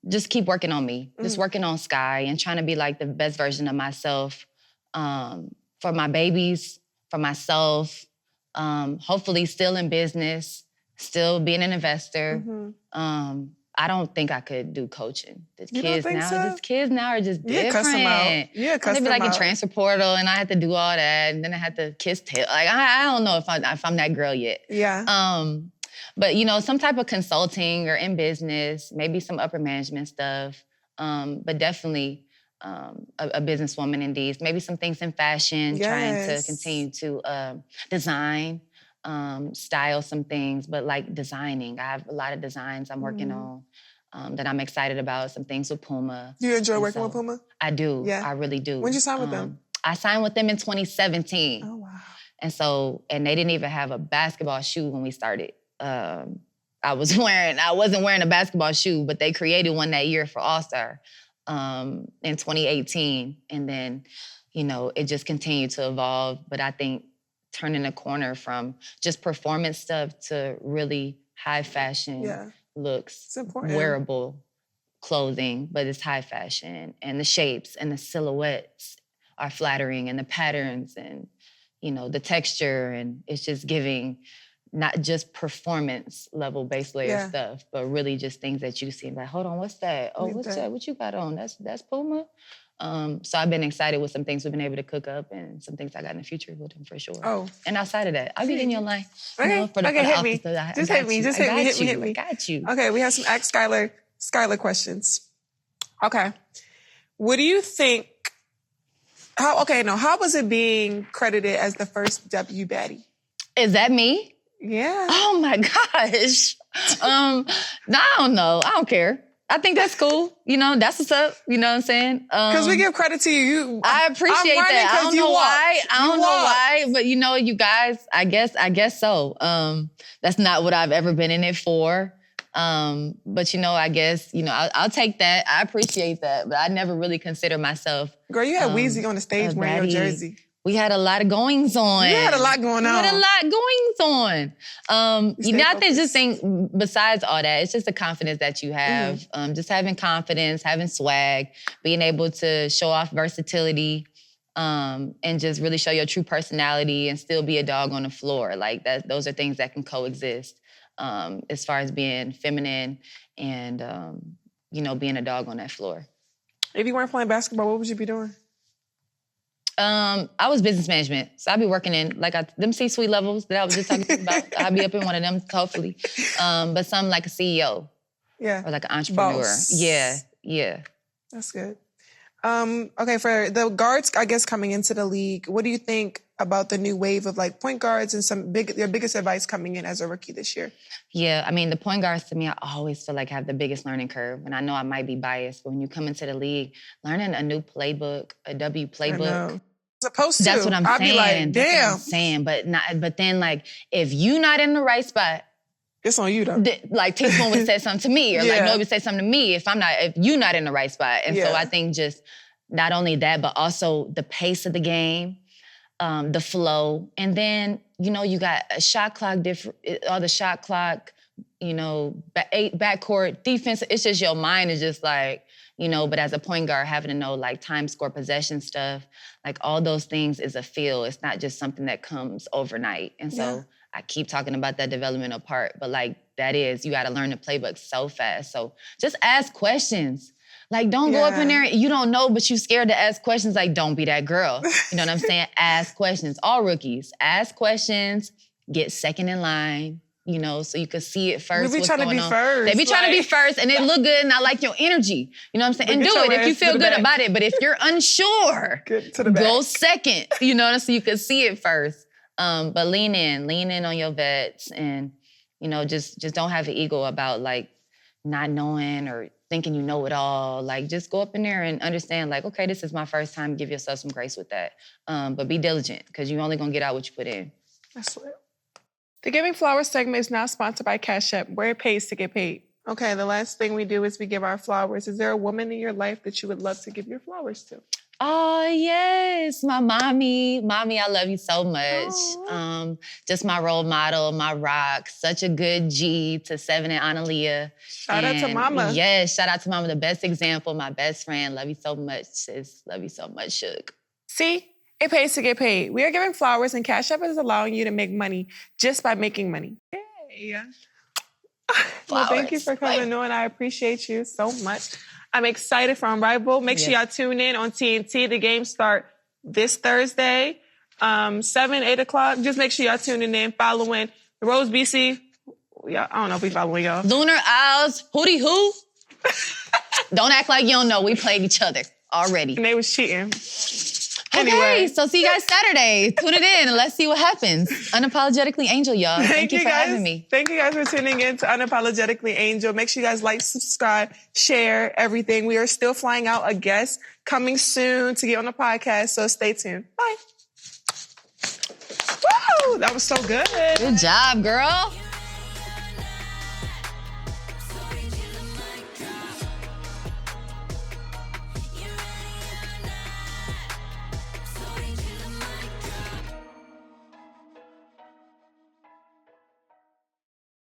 just keep working on me. Just working on Sky and trying to be like the best version of myself for my babies, for myself, hopefully still in business, still being an investor. I don't think I could do coaching. These kids now are just different. Yeah, cuss them out. Yeah, cuss them out. They'd be like in transfer portal, and I had to do all that, and then I had to kiss tail. Like I don't know if I'm that girl yet. Yeah. But you know, some type of consulting or in business, maybe some upper management stuff. But definitely a businesswoman indeed. Maybe some things in fashion, trying to continue to design. Style some things, but like designing. I have a lot of designs I'm working on that I'm excited about, some things with Puma. Do you enjoy working with Puma? I do. Yeah. I really do. When did you sign with them? I signed with them in 2017. Oh, wow. And they didn't even have a basketball shoe when we started. I I wasn't wearing a basketball shoe, but they created one that year for All-Star in 2018. And then, it just continued to evolve. But I think turning a corner from just performance stuff to really high fashion looks, wearable clothing, but it's high fashion. And the shapes and the silhouettes are flattering, and the patterns and, the texture. And it's just giving not just performance level base layer stuff, but really just things that you see like, hold on, what's that? Oh, what's that? What you got on? That's Puma? So I've been excited with some things we've been able to cook up and some things I got in the future with them for sure. Oh. And outside of that, I'll be in your line. Okay, for the hit me. Just hit me. Hit me. I got you. Okay, we have some Ask Skylar questions. Okay. What do you think, how was it being credited as the first W baddie? Is that me? Yeah. Oh my gosh. I don't know. I don't care. I think that's cool. That's what's up. You know what I'm saying? Because we give credit to you. I appreciate that. I don't know why, but you guys, I guess so. That's not what I've ever been in it for. But I guess, I'll take that. I appreciate that, but I never really consider myself. Girl, you had Weezy on the stage wearing your jersey. We had a lot of goings on. You had a lot going on. We had a lot goings on. I think besides all that, it's just the confidence that you have. Just having confidence, having swag, being able to show off versatility, and just really show your true personality and still be a dog on the floor. Like that, those are things that can coexist. As far as being feminine and, being a dog on that floor. If you weren't playing basketball, what would you be doing? I was business management. So I'd be working in them C-suite levels that I was just talking about. I'd be up in one of them, hopefully. But something like a CEO. Yeah. Or like an entrepreneur. Boss. Yeah. That's good. Okay, for the guards, I guess, coming into the league, what do you think about the new wave of point guards and your biggest advice coming in as a rookie this year? Yeah, the point guards to me, I always feel like have the biggest learning curve. And I know I might be biased, but when you come into the league, learning a new playbook, a W playbook. Supposed to. That's what I'm saying. I'd be like, damn. That's what I'm saying. But then if you not in the right spot, it's on you though. Teaspoon would have said something to me, or Noe would say something to me if you're not in the right spot. And so I think just not only that, but also the pace of the game, the flow, and then you got a shot clock all the shot clock, backcourt defense. It's just your mind is just but as a point guard, having to know time, score, possession stuff, all those things is a feel. It's not just something that comes overnight. And so I keep talking about that developmental part, but that is, you got to learn the playbook so fast. So just ask questions. Don't go up in there, you don't know, but you scared to ask questions. Don't be that girl. You know what I'm saying? Ask questions. All rookies, ask questions, get second in line, so you can see it first. We be trying to be first. They be trying to be first, and it look good, and I like your energy. You know what I'm saying? And do it if you feel good about it. But if you're unsure, go second, so you can see it first. But lean in on your vets, and, just don't have an ego about, not knowing or thinking you know it all. Just go up in there and understand, okay, this is my first time. Give yourself some grace with that. But be diligent, because you're only going to get out what you put in. That's it. The Giving Flowers segment is now sponsored by Cash App, where it pays to get paid. Okay, the last thing we do is we give our flowers. Is there a woman in your life that you would love to give your flowers to? Oh, yes. My mommy. Mommy, I love you so much. Just my role model, my rock. Such a good G to Seven and Analia. Shout out to Mama. Yes, shout out to Mama. The best example, my best friend. Love you so much, sis. Love you so much, Shook. See? It pays to get paid. We are giving flowers, and Cash App is allowing you to make money just by making money. Yay. Well, thank you for coming on. I appreciate you so much. I'm excited for Unrivaled. Make sure y'all tune in on TNT. The games start this Thursday, 7, 8 o'clock. Just make sure y'all tuning in, following the Rose BC. Yeah, I don't know if we following y'all. Lunar Owls, Hootie Who. Don't act like you don't know. We played each other already. And they was cheating. Okay, anyway. So see you guys Saturday. Tune it in and let's see what happens. Unapologetically Angel, y'all. Thank you for having me. Thank you guys for tuning in to Unapologetically Angel. Make sure you guys like, subscribe, share everything. We are still flying out a guest coming soon to get on the podcast, so stay tuned. Bye. Woo! That was so good. Good job, girl.